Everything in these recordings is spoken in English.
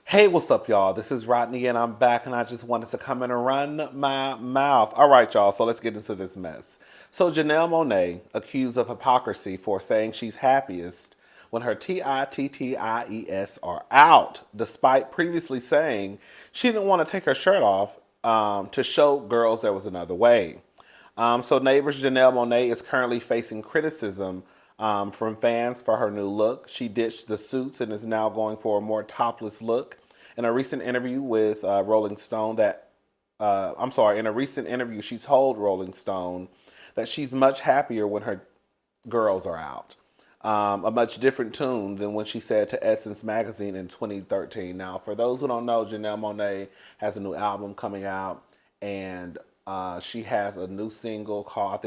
Hey, what's up, y'all? This is Rodney, and I'm back, and I just wanted to come in and run my mouth. All right, y'all, so let's get into this mess. So, Janelle Monae accused of hypocrisy for saying she's happiest when her titties are out, despite previously saying she didn't want to take her shirt off to show girls there was another way. So neighbors Janelle Monae is currently facing criticism from fans for her new look. She ditched the suits and is now going for a more topless look. In a recent interview with Rolling Stone, in a recent interview, she told Rolling Stone that she's much happier when her girls are out. A much different tune than when she said to Essence magazine in 2013. Now, for those who don't know, Janelle Monae has a new album coming out, and she has a new single called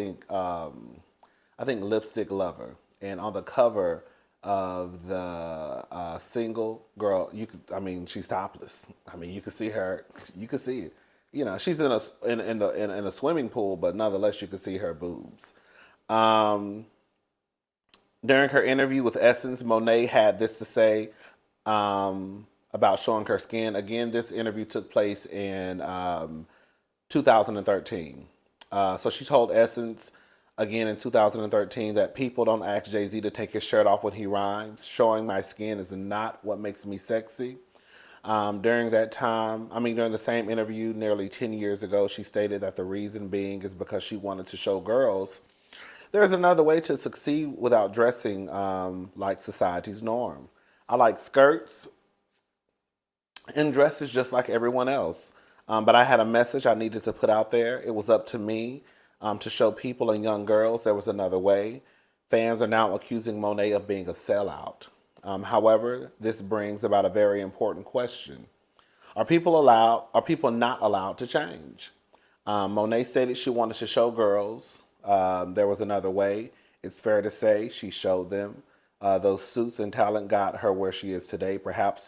I think Lipstick Lover. And on the cover of the single, girl, she's topless. I mean, you can see her. You can see it. You know, she's in a swimming pool, but nonetheless, you can see her boobs. Um, During her interview with Essence, Monet had this to say about showing her skin. Again, this interview took place in 2013. So she told Essence again in 2013 that people don't ask Jay-Z to take his shirt off when he rhymes. Showing my skin is not what makes me sexy. During the same interview nearly 10 years ago, she stated that the reason being is because she wanted to show girls there's another way to succeed without dressing like society's norm. I like skirts and dresses just like everyone else. But I had a message I needed to put out there. It was up to me to show people and young girls there was another way. Fans are now accusing Monet of being a sellout. However, this brings about a very important question. Are people not allowed to change? Monet stated she wanted to show girls there was another way. It's fair to say she showed them. Those suits and talent got her where she is today. Perhaps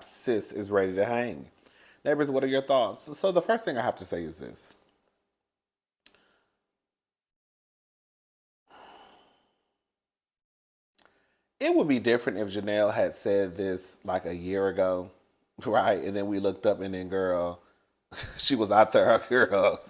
sis is ready to hang. Neighbors, what are your thoughts? So the first thing I have to say is this. It would be different if Janelle had said this like a year ago, right? And then we looked up and then, girl, she was out there, girl,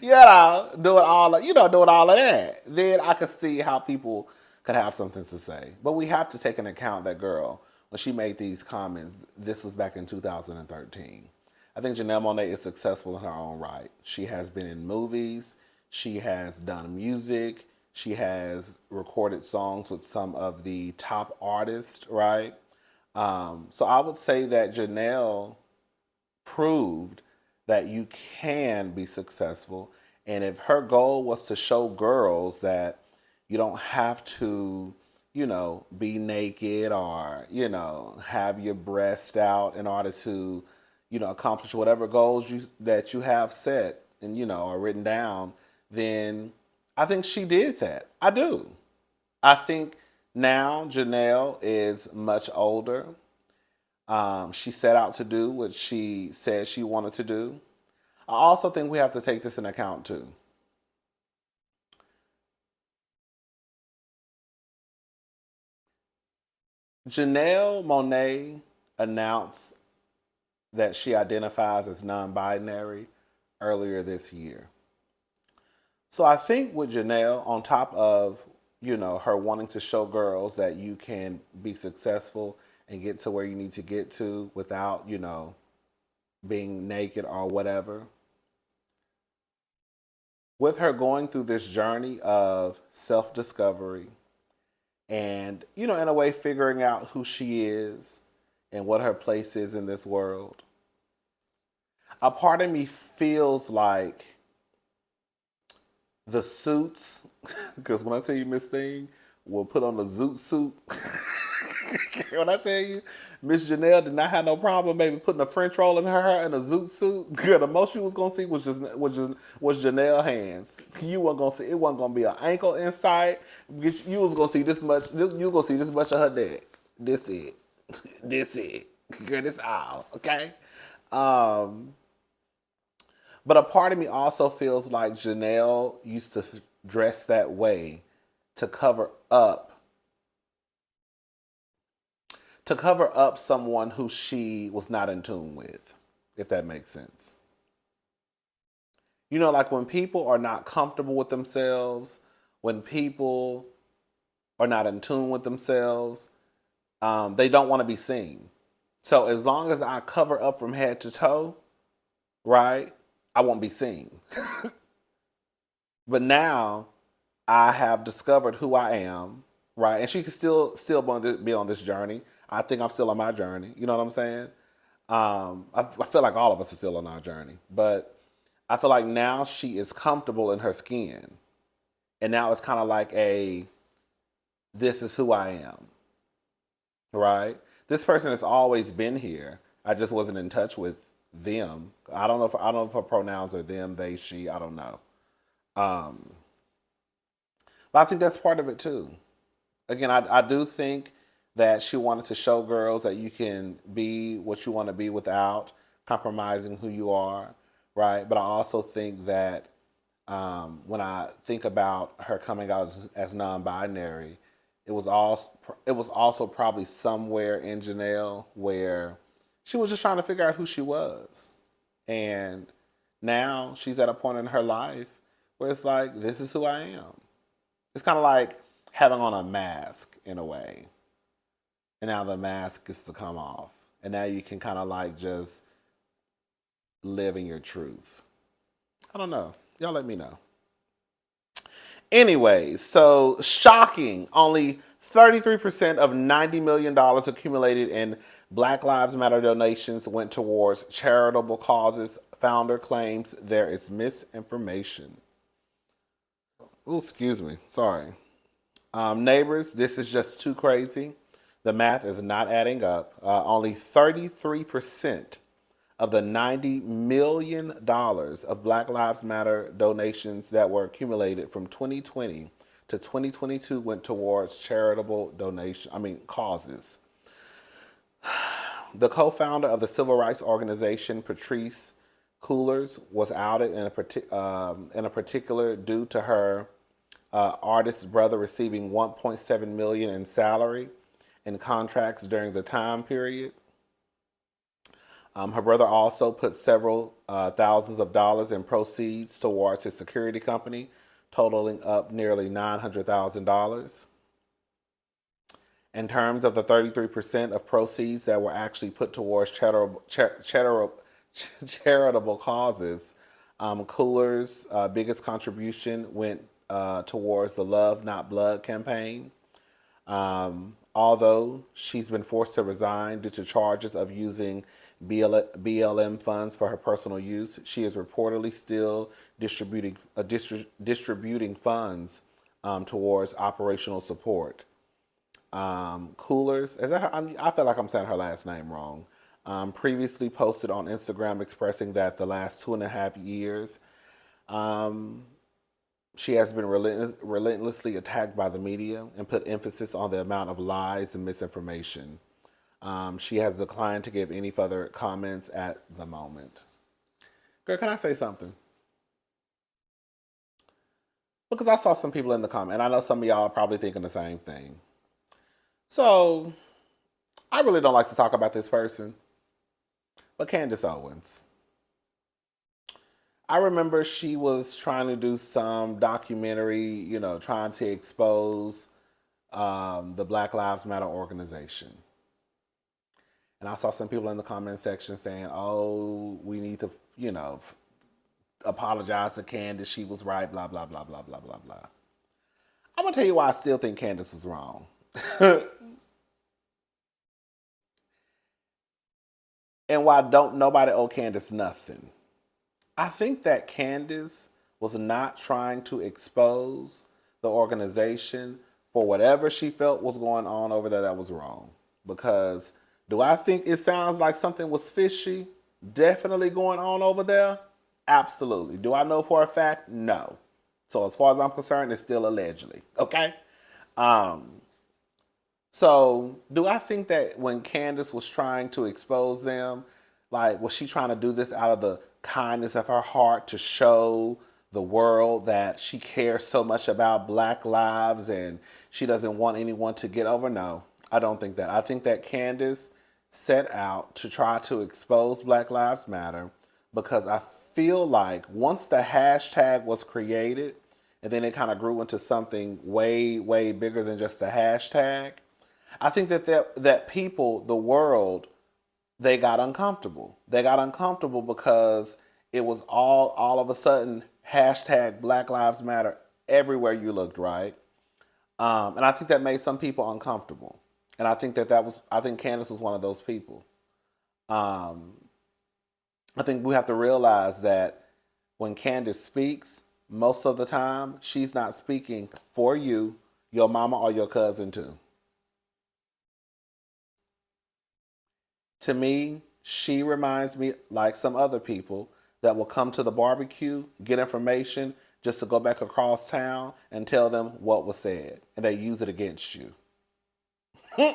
doing all of that. Then I could see how people could have something to say. But we have to take into account that girl, when she made these comments, this was back in 2013. I think Janelle Monae is successful in her own right. She has been in movies, she has done music, she has recorded songs with some of the top artists, right? So I would say that Janelle proved that you can be successful. And if her goal was to show girls that you don't have to, be naked or, have your breast out in order to, accomplish whatever goals that you have set and, are written down, then I think she did that. I do. I think now Janelle is much older. She set out to do what she said she wanted to do. I also think we have to take this in account too. Janelle Monae announced that she identifies as non binary earlier this year. So I think with Janelle, on top of, her wanting to show girls that you can be successful and get to where you need to get to without, being naked or whatever, with her going through this journey of self discovery and, in a way, figuring out who she is and what her place is in this world, a part of me feels like the suits, because when I tell you Miss Thing will put on a zoot suit, when I tell you Miss Janelle did not have no problem maybe putting a French roll in her hair and a zoot suit, girl, the most you was gonna see was Janelle hands. You weren't gonna see, it wasn't gonna be an ankle in sight. You was gonna see this much. You was gonna see this much of her neck. This it, this it, girl. This all okay. Um, but a part of me also feels like Janelle used to dress that way to cover up to cover up someone who she was not in tune with, if that makes sense. You know, like when people are not comfortable with themselves, when people are not in tune with themselves, they don't want to be seen. So as long as I cover up from head to toe, right, I won't be seen. But now I have discovered who I am, right? And she can still be on this journey. I think I'm still on my journey. You know what I'm saying? I feel like all of us are still on our journey, but I feel like now she is comfortable in her skin, and now it's kind of like this is who I am, right? This person has always been here. I just wasn't in touch with them. I don't know if her pronouns are them, they, she. I don't know. Um, but I think that's part of it too. Again, I do think that she wanted to show girls that you can be what you want to be without compromising who you are, right? But I also think that when I think about her coming out as non-binary, it was also probably somewhere in Janelle where she was just trying to figure out who she was, and now she's at a point in her life where it's like, this is who I am. It's kind of like having on a mask in a way, and now the mask gets to come off, and now you can kind of like just live in your truth. I don't know. Y'all let me know. Anyways, so shocking. Only 33% of $90 million accumulated in Black Lives Matter donations went towards charitable causes. Founder claims there is misinformation. Oh, excuse me. Sorry. Neighbors, this is just too crazy. The math is not adding up. Only 33% of the $90 million of Black Lives Matter donations that were accumulated from 2020 to 2022 went towards charitable causes. The co-founder of the civil rights organization, Patrisse Cullors, was outed in a particular due to her artist's brother receiving $1.7 million in salary and contracts during the time period. Her brother also put several thousands of dollars in proceeds towards his security company, totaling up nearly $900,000. In terms of the 33% of proceeds that were actually put towards charitable causes, Cooler's biggest contribution went towards the Love Not Blood campaign. Although she's been forced to resign due to charges of using BLM funds for her personal use, she is reportedly still distributing funds towards operational support. Coolers, is that her? I feel like I'm saying her last name wrong. Previously posted on Instagram expressing that the last 2.5 years, she has been relentlessly attacked by the media and put emphasis on the amount of lies and misinformation. She has declined to give any further comments at the moment. Girl, can I say something? Because I saw some people in the comment, and I know some of y'all are probably thinking the same thing. So, I really don't like to talk about this person, but Candace Owens. I remember she was trying to do some documentary, trying to expose the Black Lives Matter organization. And I saw some people in the comment section saying, oh, we need to, apologize to Candace. She was right, blah, blah, blah, blah, blah, blah, blah. I'm going to tell you why I still think Candace was wrong. And why don't nobody owe Candace nothing. I think that Candace was not trying to expose the organization for whatever she felt was going on over there that was wrong. Because do I think it sounds like something was fishy definitely going on over there? Absolutely. Do I know for a fact? No. So as far as I'm concerned, it's still allegedly. Okay? So do I think that when Candace was trying to expose them, like, was she trying to do this out of the kindness of her heart to show the world that she cares so much about Black lives and she doesn't want anyone to get over? No, I don't think that. I think that Candace set out to try to expose Black Lives Matter because I feel like once the hashtag was created and then it kind of grew into something way, way bigger than just a hashtag, I think that people, the world, they got uncomfortable. They got uncomfortable because it was all of a sudden hashtag Black Lives Matter everywhere you looked, right? And I think that made some people uncomfortable. And I think I think Candace was one of those people. Um, I think we have to realize that when Candace speaks, most of the time, she's not speaking for you, your mama, or your cousin, too. To me, she reminds me like some other people that will come to the barbecue, get information just to go back across town and tell them what was said, and they use it against you. I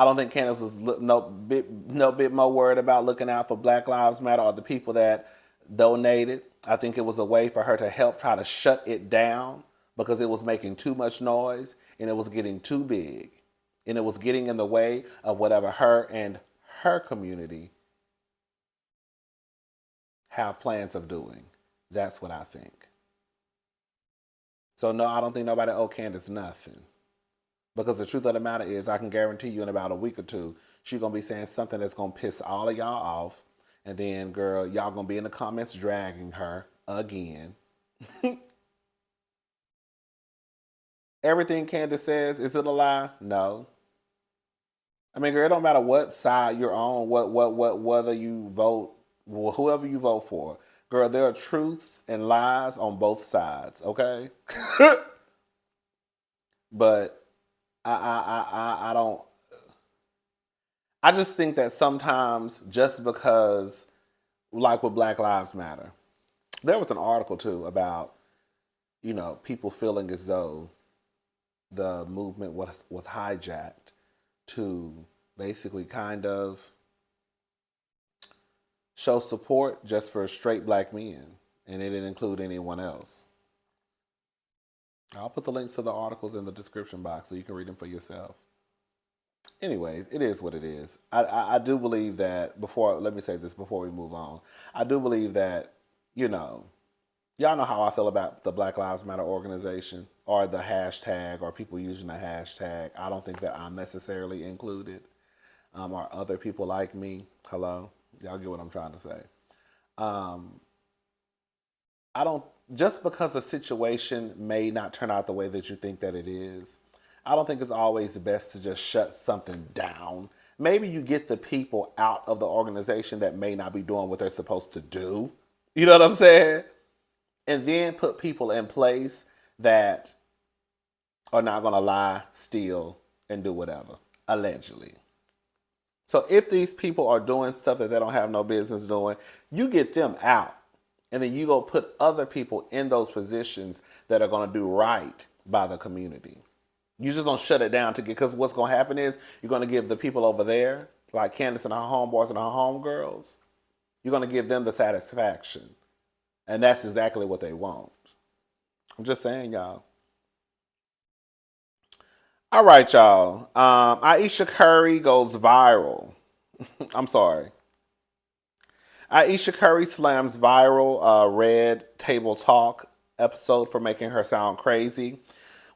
don't think Candace was no bit more worried about looking out for Black Lives Matter or the people that donated. I think it was a way for her to help try to shut it down because it was making too much noise and it was getting too big. And it was getting in the way of whatever her and her community have plans of doing. That's what I think. So no, I don't think nobody owe Candace nothing. Because the truth of the matter is, I can guarantee you in about a week or two, she's going to be saying something that's going to piss all of y'all off. And then, girl, y'all going to be in the comments dragging her again. Everything Candace says, is it a lie? No. I mean, girl, it don't matter what side you're on, whether you vote, whoever you vote for. Girl, there are truths and lies on both sides, okay? But I don't. I just think that sometimes, just because, like with Black Lives Matter, there was an article too about people feeling as though the movement was hijacked to basically kind of show support just for straight black men, and it didn't include anyone else. I'll put the links to the articles in the description box so you can read them for yourself. Anyways, it is what it is. I do believe that let me say this before we move on. I do believe that, y'all know how I feel about the Black Lives Matter organization or the hashtag or people using the hashtag. I don't think that I'm necessarily included, or other people like me. Hello? Y'all get what I'm trying to say. Um, I don't, just because a situation may not turn out the way that you think that it is, I don't think it's always best to just shut something down. Maybe you get the people out of the organization that may not be doing what they're supposed to do. You know what I'm saying? And then put people in place that are not going to lie, steal, and do whatever, allegedly. So if these people are doing stuff that they don't have no business doing, you get them out. And then you go put other people in those positions that are going to do right by the community. You just don't shut it down because what's going to happen is you're going to give the people over there, like Candace and her homeboys and her homegirls, you're going to give them the satisfaction. And that's exactly what they want. I'm just saying, y'all. All right, y'all. Ayesha Curry goes viral. I'm sorry. Ayesha Curry slams viral Red Table Talk episode for making her sound crazy.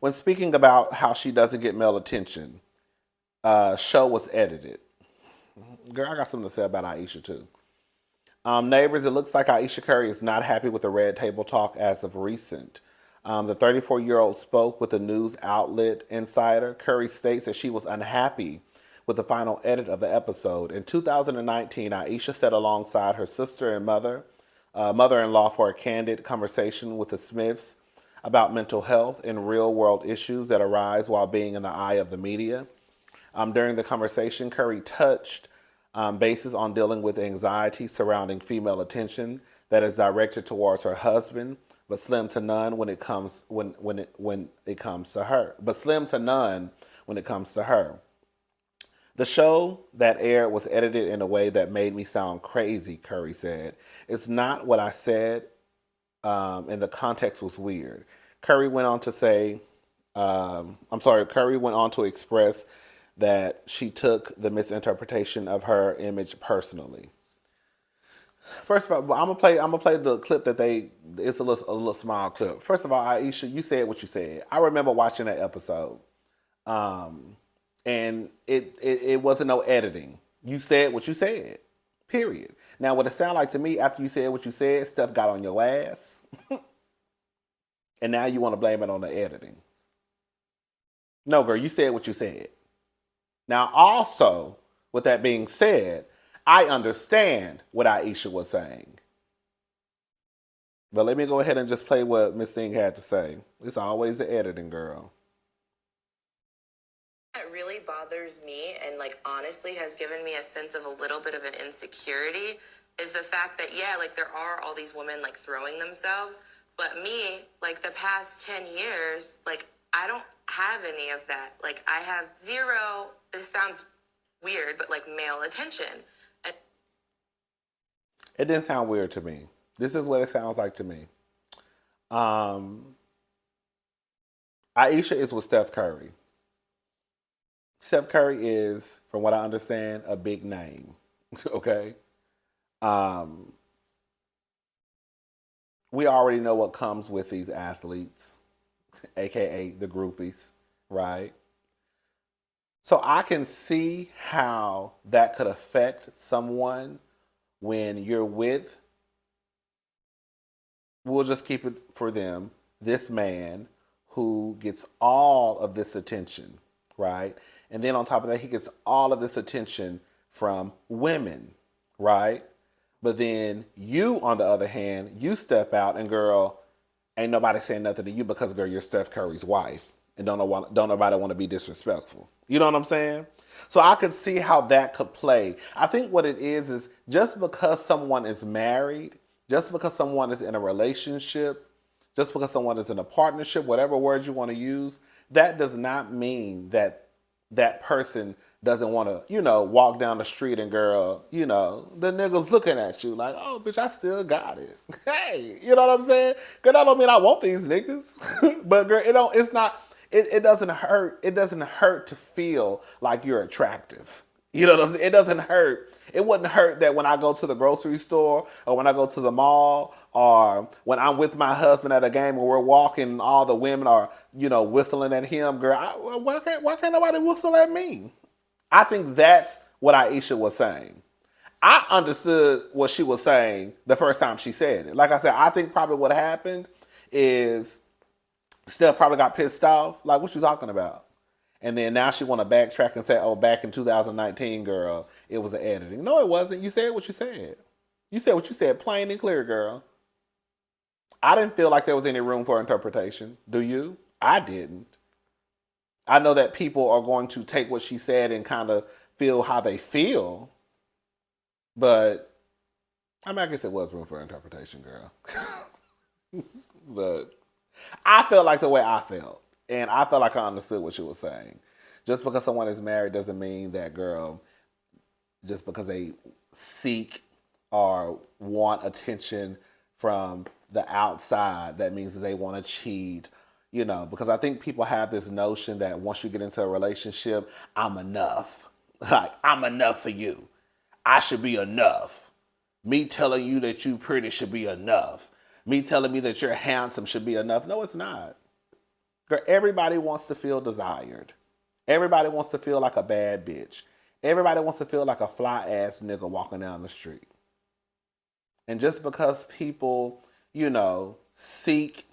When speaking about how she doesn't get male attention, show was edited. Girl, I got something to say about Ayesha too. Neighbors, it looks like Ayesha Curry is not happy with the Red Table Talk as of recent. The 34-year-old spoke with the news outlet Insider. Curry states that she was unhappy with the final edit of the episode. In 2019, Ayesha sat alongside her sister and mother-in-law for a candid conversation with the Smiths about mental health and real-world issues that arise while being in the eye of the media. During the conversation, Curry touched bases on dealing with anxiety surrounding female attention that is directed towards her husband, but slim to none when it comes to her. But slim to none when it comes to her. The show that aired was edited in a way that made me sound crazy, Curry said. It's not what I said, and the context was weird. Curry went on to say, I'm sorry, Curry went on to express that she took the misinterpretation of her image personally. First of all, I'm gonna play the clip that they. It's a little small clip. First of all, Ayesha, you said what you said. I remember watching that episode, um, and it wasn't no editing. You said what you said. Period. Now, what it sounded like to me after you said what you said, stuff got on your ass, and now you want to blame it on the editing. No, girl, you said what you said. Now, also, with that being said, I understand what Aisha was saying. But let me go ahead and just play what Miss Thing had to say. It's always the editing, girl. That really bothers me and like honestly has given me a sense of a little bit of an insecurity is the fact that yeah, like there are all these women like throwing themselves, but me, like the past 10 years, like I don't have any of that. Like I have zero, this sounds weird, but like male attention. And It didn't sound weird to me. This is what it sounds like to me. Um, Aisha is with Steph Curry. Steph Curry is, from what I understand, a big name. Okay. Um, we already know what comes with these athletes, aka the groupies, right? So I can see how that could affect someone when you're with, we'll just keep it for them, this man who gets all of this attention, right? And then on top of that, he gets all of this attention from women, right? But then you, on the other hand, you step out and girl, ain't nobody saying nothing to you because girl, you're Steph Curry's wife, and don't nobody want to be disrespectful. You know what I'm saying? So I could see how that could play. I think what it is just because someone is married, just because someone is in a relationship, just because someone is in a partnership, whatever words you want to use, that does not mean that that person doesn't want to, walk down the street and girl, the niggas looking at you like, oh, bitch, I still got it. Hey, you know what I'm saying? Girl, that don't mean I want these niggas. But girl, it doesn't hurt. It doesn't hurt to feel like you're attractive. You know what I'm saying? It doesn't hurt. It wouldn't hurt that when I go to the grocery store or when I go to the mall or when I'm with my husband at a game and we're walking and all the women are, whistling at him. Girl, why can't nobody whistle at me? I think that's what Aisha was saying. I understood what she was saying the first time she said it. Like I said, I think probably what happened is Steph probably got pissed off. Like, what you talking about? And then now she want to backtrack and say, oh, back in 2019, girl, it was an editing. No, it wasn't. You said what you said. You said what you said, plain and clear, girl. I didn't feel like there was any room for interpretation. Do you? I didn't. I know that people are going to take what she said and kind of feel how they feel, but I mean, I guess it was room for interpretation, girl. But I felt like the way I felt, and I felt like I understood what she was saying. Just because someone is married doesn't mean that, girl, just because they seek or want attention from the outside, that means that they want to cheat, because I think people have this notion that once you get into a relationship, I'm enough. Like, I'm enough for you. I should be enough. Me telling you that you pretty should be enough. Me telling me that you're handsome should be enough. No, it's not. Girl, everybody wants to feel desired. Everybody wants to feel like a bad bitch. Everybody wants to feel like a fly ass nigga walking down the street. And just because people, seek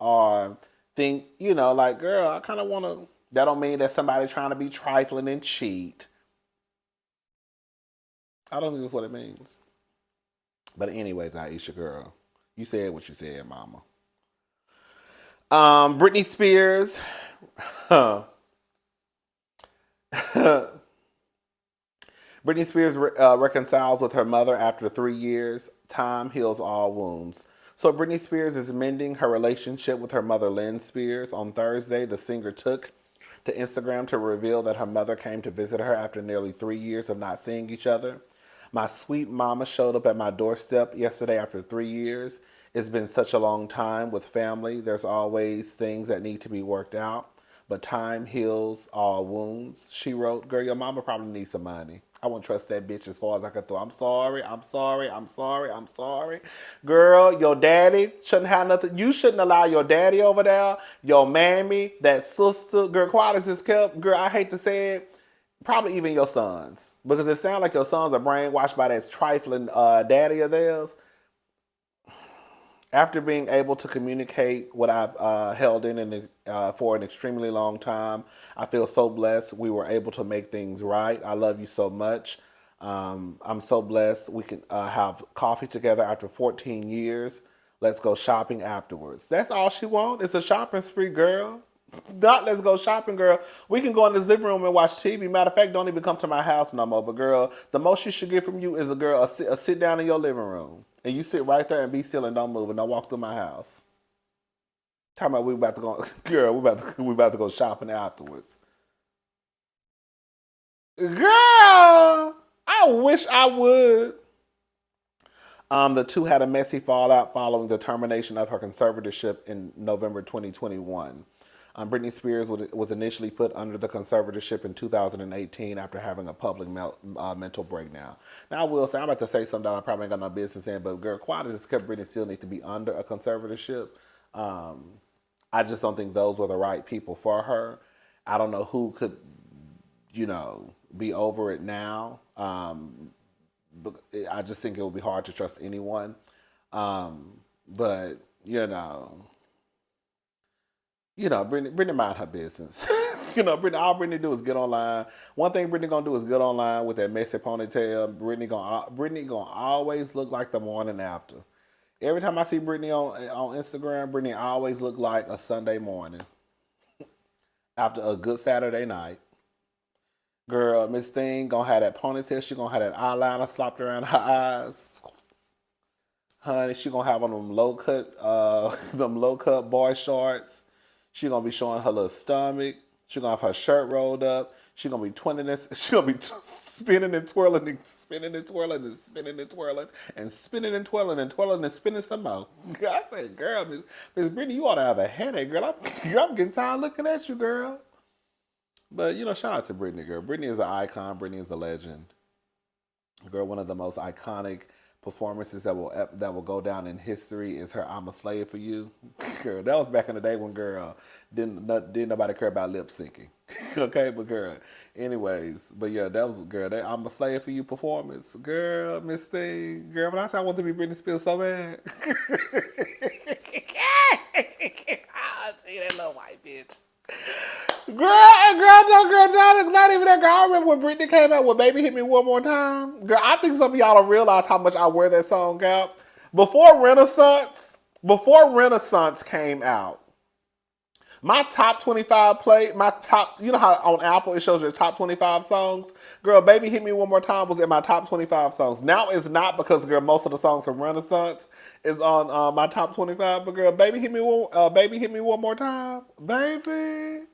or think, like, girl, I kind of want to, that don't mean that somebody trying to be trifling and cheat. I don't think that's what it means. But anyways, Aisha, girl, you said what you said, mama. Britney Spears. Britney Spears reconciles with her mother after 3 years. Time heals all wounds. So Britney Spears is mending her relationship with her mother, Lynn Spears. On Thursday, the singer took to Instagram to reveal that her mother came to visit her after nearly 3 years of not seeing each other. My sweet mama showed up at my doorstep yesterday after 3 years. It's been such a long time with family. There's always things that need to be worked out. but time heals all wounds. She wrote, girl, your mama probably needs some money. I won't trust that bitch as far as I can throw. I'm sorry. I'm sorry. I'm sorry. I'm sorry. Girl, your daddy shouldn't have nothing. You shouldn't allow your daddy over there, your mammy, that sister. Girl, quiet as it's kept. Girl, I hate to say it. Probably even your sons. Because it sounds like your sons are brainwashed by that trifling daddy of theirs. After being able to communicate what I've held in for an extremely long time, I feel so blessed we were able to make things right. I love you so much. I'm so blessed we can have coffee together after 14 years. Let's go shopping afterwards. That's all she wants. It's a shopping spree, girl. Not let's go shopping, girl. We can go in this living room and watch TV. Matter of fact, don't even come to my house no more. But girl, the most she should get from you is a sit down in your living room. And you sit right there and be still and don't move and don't walk through my house. Talking about we about to go, girl, we about to go shopping afterwards. Girl, I wish I would. The two had a messy fallout following the termination of her conservatorship in November 2021. Britney Spears was initially put under the conservatorship in 2018 after having a public mental breakdown. Now, I will say, I'm about to say something that I probably ain't got no business in, but girl, quiet as it's kept, Britney still need to be under a conservatorship. I just don't think those were the right people for her. I don't know who could, be over it now. I just think it would be hard to trust anyone. But, Brittany mind her business. All Brittany do is get online. One thing Brittany gonna do is get online with that messy ponytail. Brittany gonna always look like the morning after. Every time I see Brittany on Instagram, Brittany always look like a Sunday morning after a good Saturday night. Girl, Miss Thing gonna have that ponytail. She gonna have that eyeliner slopped around her eyes. Honey, she gonna have on them low cut boy shorts. She gonna be showing her little stomach. She gonna have her shirt rolled up. She gonna be twirling this. She gonna be spinning and twirling and spinning and twirling and spinning and twirling and spinning and twirling and twirling and spinning some more. I said, girl, Miss Brittany, you ought to have a headache, girl. I'm getting tired looking at you, girl. But shout out to Brittany, girl. Brittany is an icon. Brittany is a legend. Girl, one of the most iconic performances that will go down in history is her "I'm a Slave for You." Girl, that was back in the day when girl didn't nobody care about lip syncing. Okay, but girl, anyways, but yeah, that was girl. That "I'm a Slave for You" performance, girl, Miss Thing, girl. When I said I want to be Britney Spears so bad, I see that little white bitch. Girl, not even that girl. I remember when Britney came out with "Baby Hit Me One More Time." Girl, I think some of y'all don't realize how much I wear that song out. Before Renaissance came out, my top 25 you know how on Apple it shows your top 25 songs? Girl, "Baby Hit Me One More Time" was in my top 25 songs. Now it's not because, girl, most of the songs from Renaissance is on my top 25. But girl, Baby Hit Me One More Time. Baby.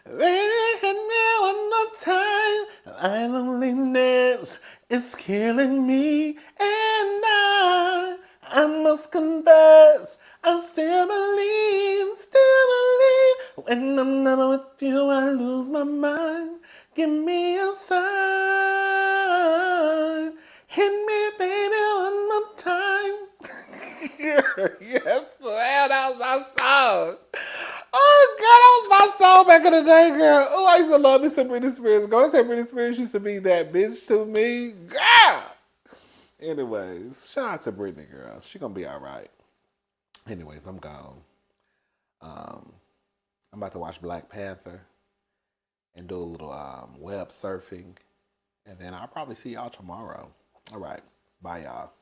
Baby, now one more time. My loneliness is killing me, and I must confess, I still believe. When I'm not with you, I lose my mind. Give me a sign. Hit me, baby, one more time. Yes, man, that was my song. Oh, girl, that was my song back in the day, girl. Oh, I used to love me some Britney Spears. Girl, I said Britney Spears used to be that bitch to me. Girl! Anyways, shout out to Britney, girl. She gonna be all right. Anyways, I'm gone. I'm about to watch Black Panther and do a little web surfing. And then I'll probably see y'all tomorrow. All right. Bye, y'all.